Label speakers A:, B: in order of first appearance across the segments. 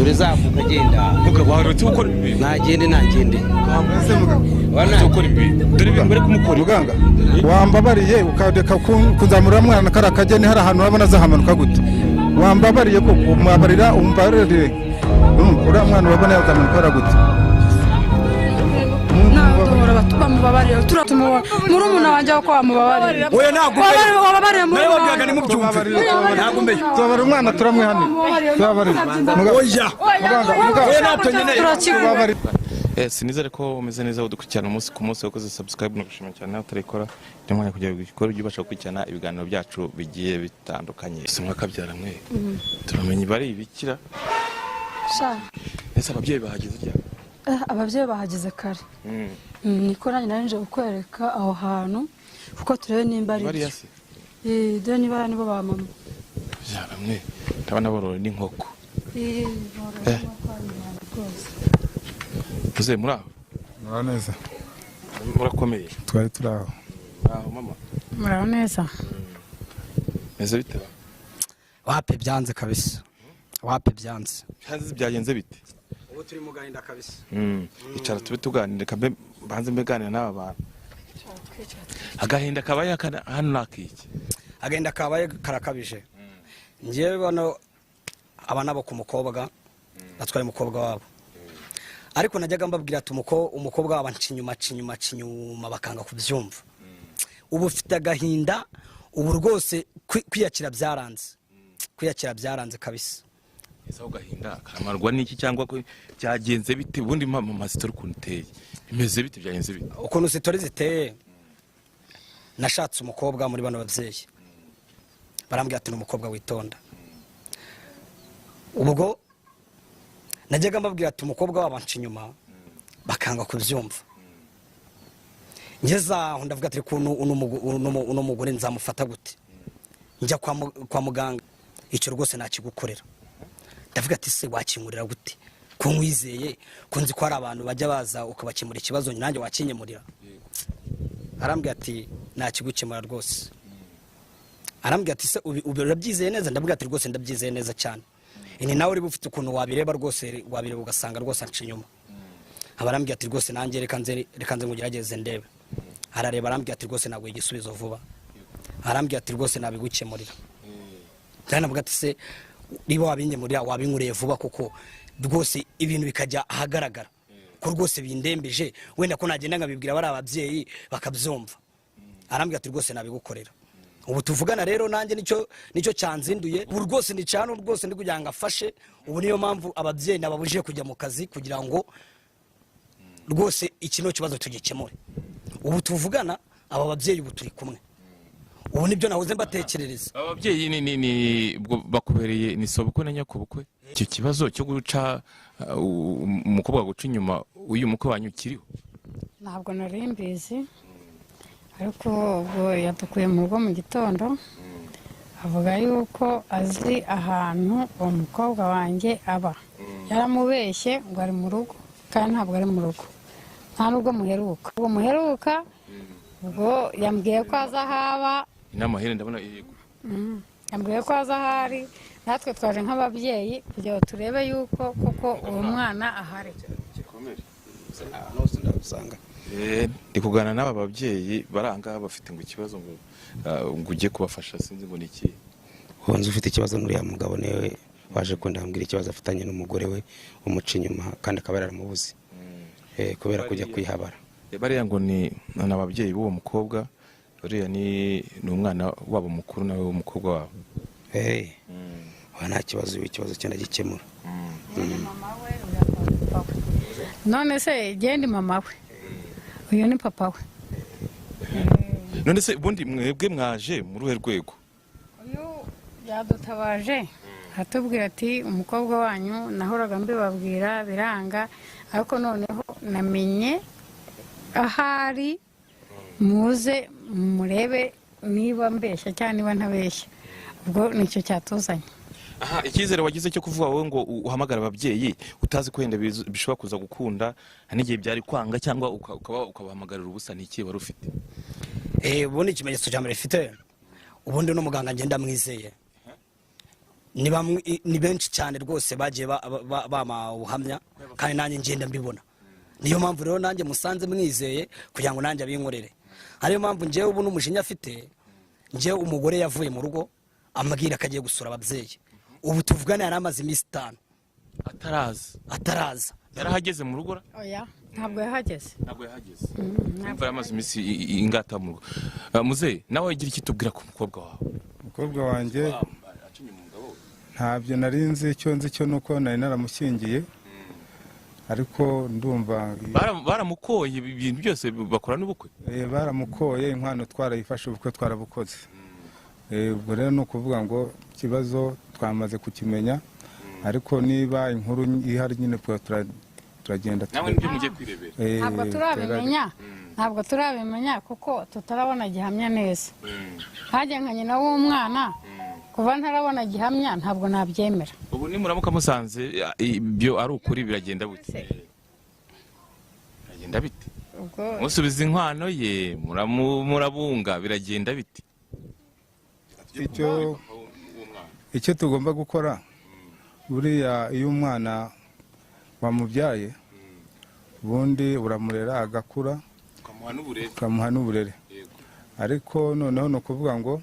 A: urizamuka agenda
B: mugabo warutse ukora ibi
A: ntagende
C: Ese mugabo
B: warutse ukora ibi dore ibintu bari kumukora
C: muganga wambabariye ukadeka kunzamurira mwana karakagene hari ahantu urabona zahamanuka gute wambabariye ko umwabarira umbarire uriya mwana urabona yazamanuka gute
D: bamubabarira turatuma muri umuntu wanjye ko bamubabarira
B: oya ntabwo
D: wababarira muri
B: nawe wabyaga ni mubyumve ntabwo mbeye
C: tubabara umwana turamwihane tubabarira
B: oya oya natwe nyine
C: tubabarira
B: sinizere ko umeze neza udukurikirana umunsi ku munsi wakoze subscribe no gushimira cyane nawe utarayikora ni mwanya kugira ngo ukore ujye ubasha gukurikirana ibiganiro byacu bigiye bitandukanye simwa kabyara mwe turamenye bari ibikira ese ababyeyi bahageze ryari
D: ababyeyi bahageze kare niko nanjye nari nje kukwereka aho hantu kuko turebe nimba ari
B: bari yasi
D: dore niba nibo ba mama
B: byara mwe ndabona borora n'inkoko uze muri aho
C: mura neza
B: murakomeye
C: twari turaho
B: mama
D: muraho neza
B: meze bite
A: wape byanze kabisa wape byanze
B: byagenze bite
A: ubu turi mu gahinda kabisa
B: icara tube tuganire kambe banze mbeganira n'aba bantu agahinda kabaye hano nakiki
A: agenda kabaye karakabije ngiye bano abana bo ku mukobwa batwaye umukobwa wabo ariko najyaga mbabwira ati umukobwa wabo cinyuma bakanga kubyumva ubu ufite agahinda ubu rwose kwiyakira byaranze kabisa
B: ese ugahinda karamarwa n'iki cyangwa ko byagenze bite ubundi mama sitori ukuntu iteye imeze bite byagenze bite
A: ukuntu sitori ziteye nashatse umukobwa muri bano babyeyi barambwira ati n'umukobwa witonda ubwo najyaga mbabwira ati umukobwa wabo inyuma bakanga kubyumva ngeze aho ndavuga ati uno mugore nzamufata gute njya kwa muganga icyo rwose nakigukorera ndavuga ati se wakingurira gute ko nkwizeye ko nzi ko hari abantu bajya baza ukabakemura ikibazo nanjye wakinyemurira arambwira ati nakigukemura rwose arambwira ati se urabyizeye neza ndavuga ati rwose ndabyizeye neza cyane ini nawe uri bufite ukuntu wabireba rwose wabireba ugasanga rwose anca inyuma abarambwira ati rwose nanjye reka nze ngugerageze ndebe arareba arambwira ati rwose ntabwo igisubizo vuba arambwira ati rwose nabigukemurira kandi navuga ati se niba wabinyemurira wabinkureye vuba kuko rwose ibintu bikajya ahagaragara ko rwose bindembeje wenda ko nagenda nkabibwira bari ababyeyi bakabyumva arambwira ati rwose nabigukorera ubu tuvugana rero nanjye nicyo cyanzinduye ubu rwose ni cyane rwose ndi kugira ngo afashe ubu niyo mpamvu ababyeyi nababujije kujya mu kazi kugira ngo rwose ikino kibazo tugikemure ubu tuvugana aba babyeyi ubu turi kumwe ubu nibyo nahoze mbatekerereza
B: ababyeyi ni bakubereye ni sobukwe na nyakubukwe icyo kibazo cyo guca umukobwa guca inyuma uyu mukwe wanyu kiriho
D: ntabwo nari mbizi ariko ubwo yadukuye mu rugo mu gitondo avuga yuko azi ahantu uwo mukobwa wanjye aba yaramubeshye ngo ari mu rugo kandi ntabwo ari mu rugo nta nubwo muheruka ubwo muheruka ubwo yambwiye ko aza ahaba
B: inama hene ndabona yego
D: yambwiye ko aza ahari natwe twaje nk'ababyeyi kugira ngo turebe yuko koko uwo mwana ahari
B: ndi kuganira n'aba babyeyi baranga bafite ngo ikibazo ngo ujye kubafasha sinzi ngo ni iki
A: wonze ufite ikibazo n'uriya mugabo niwe waje kundambwira ikibazo afitanye n'umugore we umuca inyuma kandi akaba yaramubuze kubera kujya kwihabara
B: bariya ngo ni ababyeyi b'uwo mukobwa uriya ni umwana wabo mukuru nawe w'umukobwa wabo
A: nta kibazo ikibazo cyenda gikemura
D: none se genda mama we uyu ni papa we
B: none se ubundi mwebwe mwaje muri uruhe rwego
D: uyu yadutabaje atubwira ati umukobwa wanyu nahoraga mbibabwira biranga ariko noneho namenye ahari muze murebe niba mbeshya cyangwa niba ntabeshya ubwo nicyo cyatuzanye
B: aha icyizere wagize cyo kuvuga wowe ngo uhamagara ababyeyi utazi ko wenda bishobora kuza gukunda n'igihe byari kwanga cyangwa ukabahamagarira ubusa n'iki wari ufite
A: ubu ni ikimenyetso cya mbere mfite ubundi n'umuganga ngenda mwizeye ni benshi cyane rwose bagiye bama ubuhamya kandi nanjye ngenda mbibona. Niyo mpamvu rero nanjye musanze mwizeye kugira ngo nanjye abinkorere. Ariyo mpamvu njyewe ubu n'umujinya afite, njyewe umugore yavuye mu rugo amabwira akagiye gusura ababyeyi. Ubu tuvugana yari amaze iminsi 5 ataraza.
B: Yarahageze mu rugo?
D: Oya, ntabwo yahageze.
B: Umva yamaze iminsi ingata mu rugo. Muzehe nawe gira iki tubwira ku mukobwa wawe?
C: Umukobwa wanjye ntabyo narinzi, icyo nzi cyo nuko nari naramushyingiye, ariko ndumva
B: baramukoye ibintu byose bakora n'ubukwe.
C: Baramukoye, inkwano twarayifashe, ubukwe twarabukoze. Ubwo rero ni ukuvuga ngo ikibazo twamaze kukimenya, ariko niba inkuru ihari nyine turagenda.
B: Nawe nibyo mugiye kwirebera?
D: Ntabwo turabimenya kuko tutarabona gihamya neza. Hajye nka nyina w'umwana kuva ntarabona gihamya ntabwo nabyemera.
B: Ubu ni muramuka musanze ibyo ari ukuri biragenda bute? Biragenda bite? Musubiza inkwano ye murabunga biragenda bite?
C: Icyo tugomba gukora buriya iyo umwana wamubyaye ubundi uramurera agakura ukamuha n'uburere, ariko noneho ni ukuvuga ngo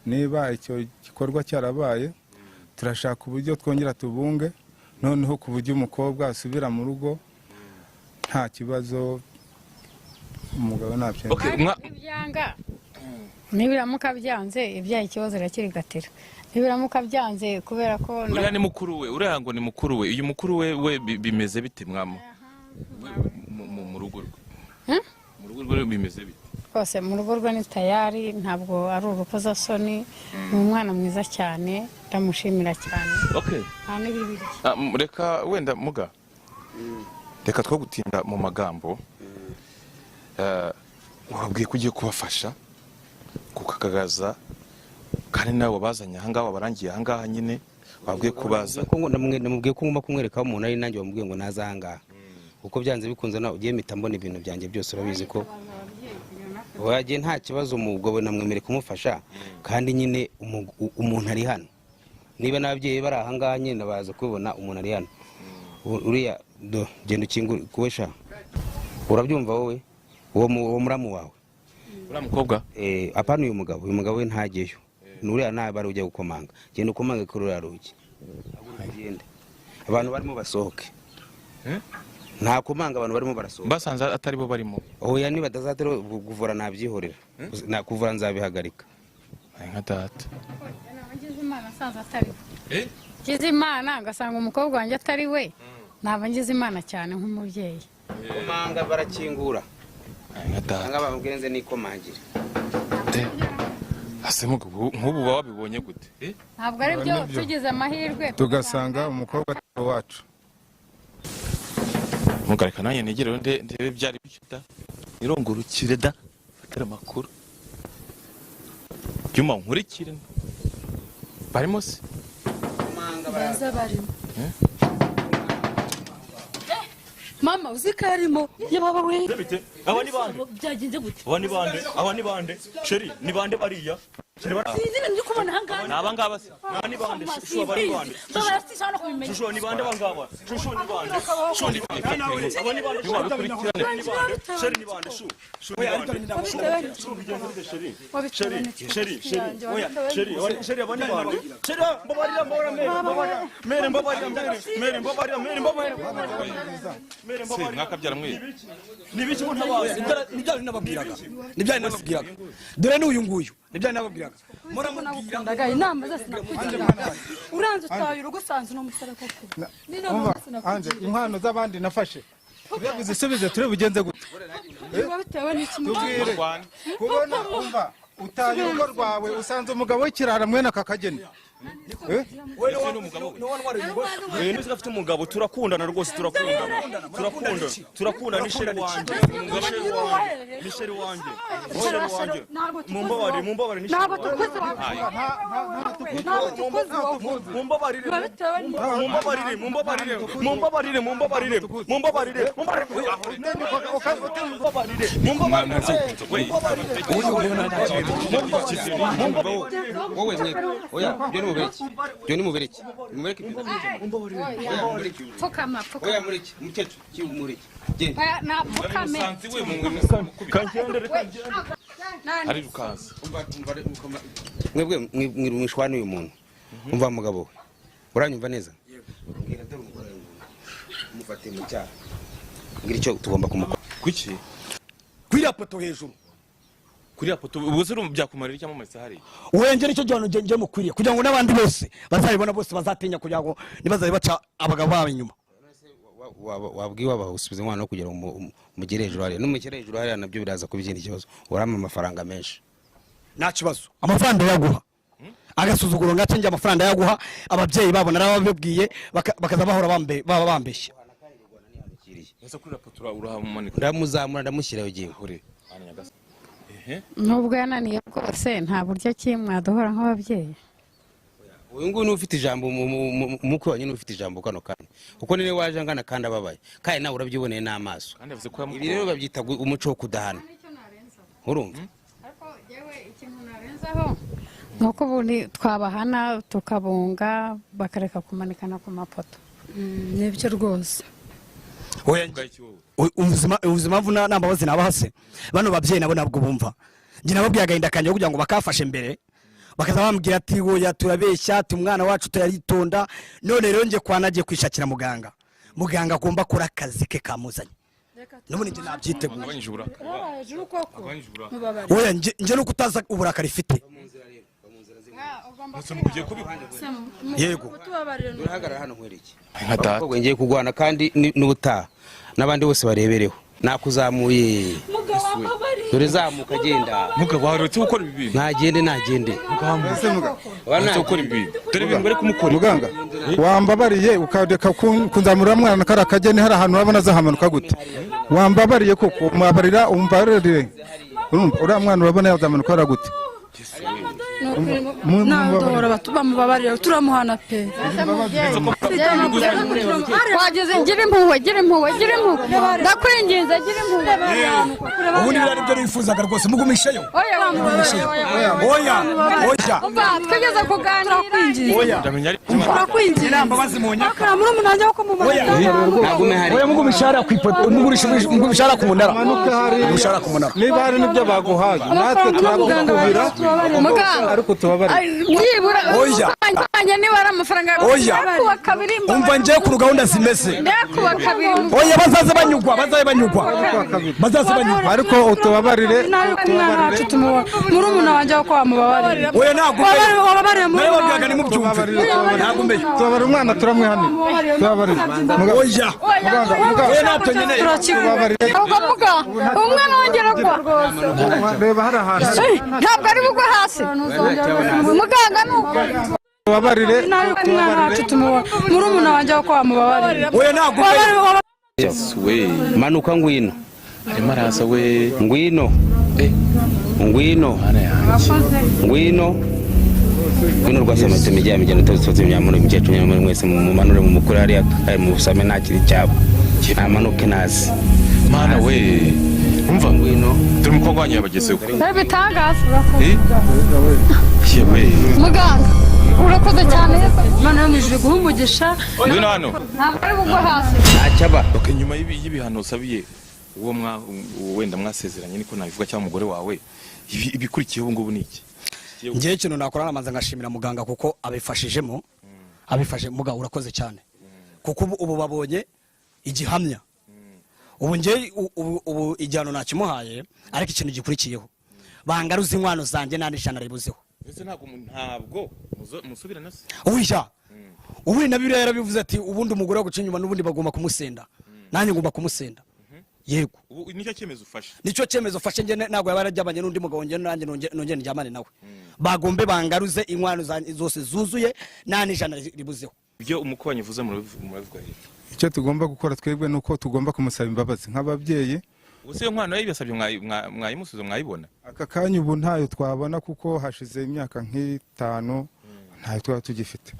C: niba icyo gikorwa cyarabaye turashaka uburyo twongera tubunge, noneho ku buryo umukobwa asubira mu rugo nta kibazo, umugabo
D: ibyanga nibiramuka byanze ibyaha ikibazo irakirigatira. Nibiramuka byanze kubera ko
B: uriya ni mukuru we, uriya ngo ni mukuru we. Uyu mukuru we bimeze bite mwamo mu rugo rwe? Mu rugo rwe bimeze bite?
D: Rwose mu rugo rwe ni tayari, ntabwo ari urukozasoni. Ni umwana mwiza cyane, ndamushimira cyane.
B: Reka wenda muga, reka two gutinda mu magambo. Wabwiye ko ugiye kubafasha kukagaza, kandi nawe wabazanye ahangaha, wabarangiye ahangaha nyine, wabwiye kubaza.
E: Namubwiye ko ngomba kumwereka aho umuntu ari, nanjye wamubwiye ngo naza ahangaha kuko byanze bikunze nawe ugiye mpita mbona ibintu byanjye byose. Urabizi ko wagiye nta kibazo, umugabo namwemere kumufasha, kandi nyine umuntu ari hano. Niba n'ababyeyi bari ahangaha nyine baza kubibona umuntu ari hano. Uriya genda ukingure kuwesha, urabyumva wowe uwo muramu wawe
B: uriya mukobwa?
E: Apana uyu mugabo we ntageyo. Nuriya nabari ujya gukomanga, genda ukomange kuri uriya rugi, abantu barimo basohoke. Nta komanga, abantu barimo barasohoka.
B: Basanze atari bo barimo?
E: Oya, niba batazatera kuvura nabyihorera, nakuvura nzabihagarika.
B: Nka data
D: ngize Imana asanze atari we. Ngize Imana ngasanga umukobwa wanjye atari we, naba ngize Imana cyane nk'umubyeyi.
E: Komanga barakingura,
B: nka data
E: bamubwirenze nikomangira.
B: Ase nk'ubu wabibonye gute?
D: Ntabwo ari byo, tugize amahirwe
C: tugasanga umukobwa wacu.
B: Mugareka nanjye negerewe ndebe byari bishyuta nirongurukire da fatira amakuru byuma nkurikire barimo se
F: baza barimo. Mama uzika yarimo yababa we.
G: Aba ni bande?
F: Byagenze gute?
G: Aba ni bande? Sheri ni bande bariya?
F: Sinzi ndi kubona hangana.
B: Naba ngaba se.
G: Ni bande? Shusho aba ni bande?
F: Baba sishana kubimenya.
G: Shusho ni bande bangaba? Shusho ni bande? Shusho ni bande? Aba ni bande? Sheri ni bande? Shusho ni bande? Sheri aba ni bande? Sheri mbabarira
B: se mwakabyara mwe.
G: Nibiki mutabazi?
A: Nibyo nababwiraga. Dore n'uyu nguyu. Nibyo nababwiraga.
F: Ndaga inama zose nakugira. Uranze utaye urugo sanze no musara koko.
C: Anje inkwano z'abandi nafashe. Zisubize ture bugenze gute?
F: Biba bitewe n'iki
C: Tubwire. Kubona umva utaye urugo rwawe usanze umugabo w'ikirara mwene akakageni.
G: Wewe n'umugabo. Niba afite umugabo turakundana rwose, turakundana ni sheri wanje. Ni sheri wanje. Mumbabare ni sheri.
F: Ntabwo tukuze
E: wowe oya byo mubereki byo ni mubereki
D: pfukama
E: oya mureki mukecuru kimureki genda
D: oya napfukame
B: musanzi we mu ari rukaza
E: mwebwe mwishwa n'uyu muntu umva mugabo we uranyumva neza mbwira dore umugore mufate mu cyaha ngira icyo tugomba kumukora
B: kuki
A: kwiriya poto hejuru
B: kuriya poto ubuse byakumarira cyangwa mu sahari
A: wengera icyo gihano ngiye mukwiriye kugira ngo n'abandi bose bazabibona bose bazatinya kugira ngo nibazabe baca abagabo babo inyuma
E: wabwiwe abasubiza umwana no kugira ngo mugere hejuru hariya n'umukere hejuru hariya nabyo biraza kuba ikindi kibazo urama amafaranga menshi
A: nta kibazo amafaranga yaguha agasuzuguro ngace njye amafaranga yaguha ababyeyi babo narababibwiye bakaza bahora baba bambeshye
B: ese kuriya poto urahamumanika
E: ndamuzamura ndamushyiraho gihe
B: kure
D: nubwo yananiye rwose nta buryo ki mwaduhora nk'ababyeyi
E: uyu nguyu niwe ufite ijambo umukwe wanyu niwe ufite ijambo kano kanya kuko niwe waje angana kandi ababaye kandi nawe urabyiboneye n'amaso ibi rero babyita umuco wo kudahana urumva
D: ariko yewe ikintu narenzaho ni uko ubundi twabahana tukabunga bakareka kumanikana ku mapoto
F: nibyo rwose
A: ubuzima mvuna nambabazi nabahase bano babyeyi nabo nabwo bumva njye nababwiye agahinda kanjye kugira ngo bakafashe mbere bakaza bambwira ati oya turabeshya ati umwana wacu tuyaritonda none rero njye kwanagiye kwishakira muganga agomba akora akazi ke kamuzanye nubundi njye nabyiteguye oya njye nuko utaza uburakari ifite yego
E: urahagarara hano nkwereke ahubwo ngiye kugwana kandi n'ubutaha n'abandi bose barebereho nakuzamuye dore zamuka agenda
B: mugabo waretse gukora ibi bintu
E: nagende
B: waretse gukora ibi bintu dore ibintu bari kumukora
C: muganga wambabariye ukadeka kunzamurira mwana kara kageni hari ahantu urabona azahamanuka gute wambabariye koko umwabarira umbarire uriya mwana urabona yazamanuka ara gute
F: ntabwo bamubabarira turamuhana pe
D: wageze gira impuhwe ndakwinginze gira impuhwe
A: ubundi biriya nibyo nifuzaga rwose mugumisheyo oya
D: twigeze kuganira
F: turakwinginze
A: nambabazi mu nyaka
F: akora muri umunange wo kumubarira
E: nagume hari
A: oya mugumishara ku ipoto mugumishara ku munara mugumishara ku munara
C: niba hari n'ibyo baguhaye natwe turabukubira ariko tubabarira
D: nibura
A: oya
D: niba ari amafaranga kuwa kabiri
A: umva ngiye ku gahunda zimeze
D: kuwa kabiri
A: oya bazaze banyugwa
C: ariko utubabarire
F: muri umunange wo kwamubabarira
A: oya ntabwo
F: wababarira muri
A: nawe wabwiraga nimubyumve ntabwo mbe
C: tubabarira umwana turamwihanira tubabarira
A: oya oya ntabwo nyine
C: tubabarire
D: umwana wongera kwa
C: reba hari ahantu
D: ntabwo ari bugwa hasi muganga nuko
C: tubabarire
F: muri umunange wo kwamubabarira
A: oya ntabwo
B: we
E: manuka ngwino
B: arimo araza we
E: ngwino rwasometse imijyamo tuzi imyamuro imikecuru imyamuro mwese mumanure mu mukuru hariya mu busame ntakiri icyabo namanuke nazi
B: mana we umva
E: ngwino
B: dore umukobwa wanyu yabagezeho
D: bitangaza
B: yewe
D: muganga urakoze cyane
F: imana yamujije guha umugisha
B: ngwino hano
D: ntabwo ari bugwa hasi
E: ntacyaba
B: nyuma y'ibihano usabiye uwo wenda mwasezeranye niko nabivuga cyangwa umugore wawe ibikurikiyeho ubu ngubu ni iki
A: ngiye ikintu nakora namanza ngashimira muganga kuko abifashijemo muganga urakoze cyane kuko ubu babonye igihamya ubu ngiye ubu igihano nakimuhaye ariko ikintu gikurikiyeho bangaruza inkwano zanjye nta n'ijana ribuzeho
B: ese ntabwo musubirana se
A: oya ubundi na Bibiliya yarabivuze ati ubundi umugore wo guca inyuma n'ubundi bagomba kumusenda nanjye ngomba kumusenda yego
B: nicyo cyemezo ufashe
A: nicyo cyemezo ufashe njye ntabwo yaba yarajyabanye n'undi mugabo njye nanjye nongeye njyamane nawe bagombe bangaruze inkwano zose zuzuye nta n'ijana ribuzeho
B: ibyo umukobwa uvuze murabivuga
C: icyo tugomba gukora twebwe nuko tugomba kumusaba imbabazi nk'ababyeyi
B: ubuse iyo nkwano yibasabye mwayimusubiza mwayibona
C: aka kanya ubu ntayo twabona kuko hashize imyaka nk'itanu ntayo twaba tugifite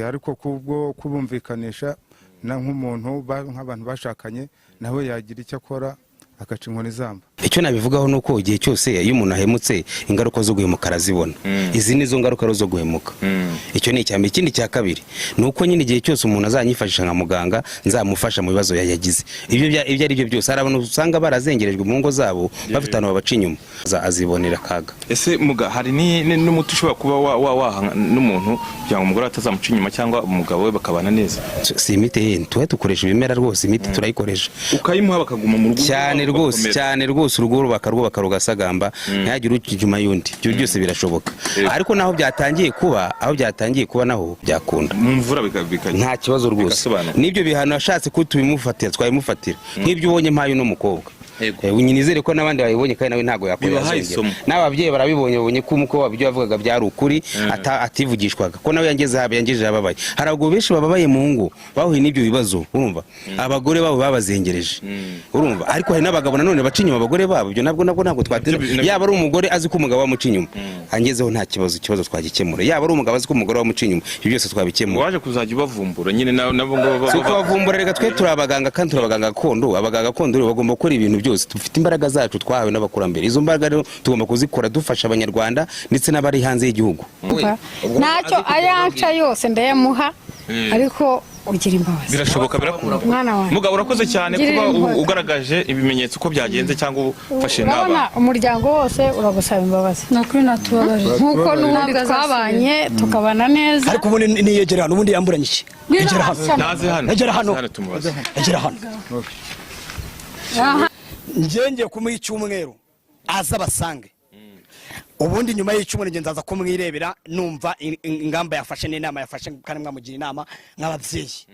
C: ariko kubwo kubumvikanisha nk'umuntu nk'abantu bashakanye nawe yagira icyo akora agaca inkoni zamba
E: icyo nabivugaho nuko igihe cyose iyo umuntu ahemutse ingaruka zo guhemuka arazibona. Izi nizo ngaruka zo guhemuka. Icyo ni icyambere. Ikindi cya kabiri nuko nyine igihe cyose umuntu azanyifashisha nka muganga nzamufasha mu bibazo yagize. Ibyo ari byo byose hari abantu usanga barazengerejwe mu ngo zabo bafite abantu babaca inyuma azibonera kaga.
B: Ese muga hari n'umuti ushobora kuba waha n'umuntu kugira ngo umugore atazamuca inyuma cyangwa umugabo we bakabana neza?
E: Si imiti tuwe dukoresha ibimera rwose, imiti turayikoresha.
B: Ukayimuha bakaguma mu rugo
E: cyane rwose urugo rubaka rugasagamba ntihagire ukijuma yundi. Ibyo byose birashoboka. Ariko naho byatangiye kuba naho byakunda
B: mu mvura
E: nta kibazo rwose. Nibyo bihano yashatse ko tubimufatira twabimufatira nk'ibyo ubonye mpayo n'umukobwa. Unyinizere ko nabandi bayibonye kandi nawe ntago yakora. N'ababyeyi barabibonye babonye ko umukobwa ibyo yavugaga byari ukuri ativugishwaga ko nawe yangejeje ababaye. Hari abagabo benshi bababaye mu ngo bahuye n'ibyo bibazo, urumva abagore babo babazengereje, urumva. Ariko hari n'abagabo nanone baca inyuma abagore babo. Ibyo ntabwo twateza. Yaba ari umugore azi ko umugabo wamuca inyuma angezeho nta kibazo twagikemura. Yaba ari umugabo azi ko umugore wamuca inyuma ibyo byose twabikemura.
B: Waje kuzajya ubavumbura nyine nabo ngo
E: bavumbura. Reka twe turi abaganga kandi turi abaganga gakondo. Abaganga gakondo rero bagomba gukora ibintu byose. Dufite imbaraga zacu twahawe n'abakurambere. Izo mbaraga rero tugomba kuzikora dufasha abanyarwanda ndetse n'abari hanze y'igihugu.
D: Ntacyo ayanca yose ndayamuha ariko ugira imbabazi.
B: Birashoboka birakunda. Mugabo urakoze cyane kuba ugaragaje ibimenyetso ko byagenze cyangwa ufashe n'aba.
D: Urabona umuryango wose uragusaba imbabazi.
F: Nakuri natubabaje.
D: Nkuko n'ubundi twabanye tukabana neza.
A: Ariko ubundi niyegera hano ubundi yamburanye iki? Yegera hano.
B: Naze hano.
A: Yegera hano.
B: Tumubaze.
A: Yegera hano. Njye kumuha icyumweru aza basange. Ubundi nyuma y'icyumweru ngenza aza kumwirebera numva ingamba yafashe n'inama yafashe kandi mwamugira inama nk'ababyeyi.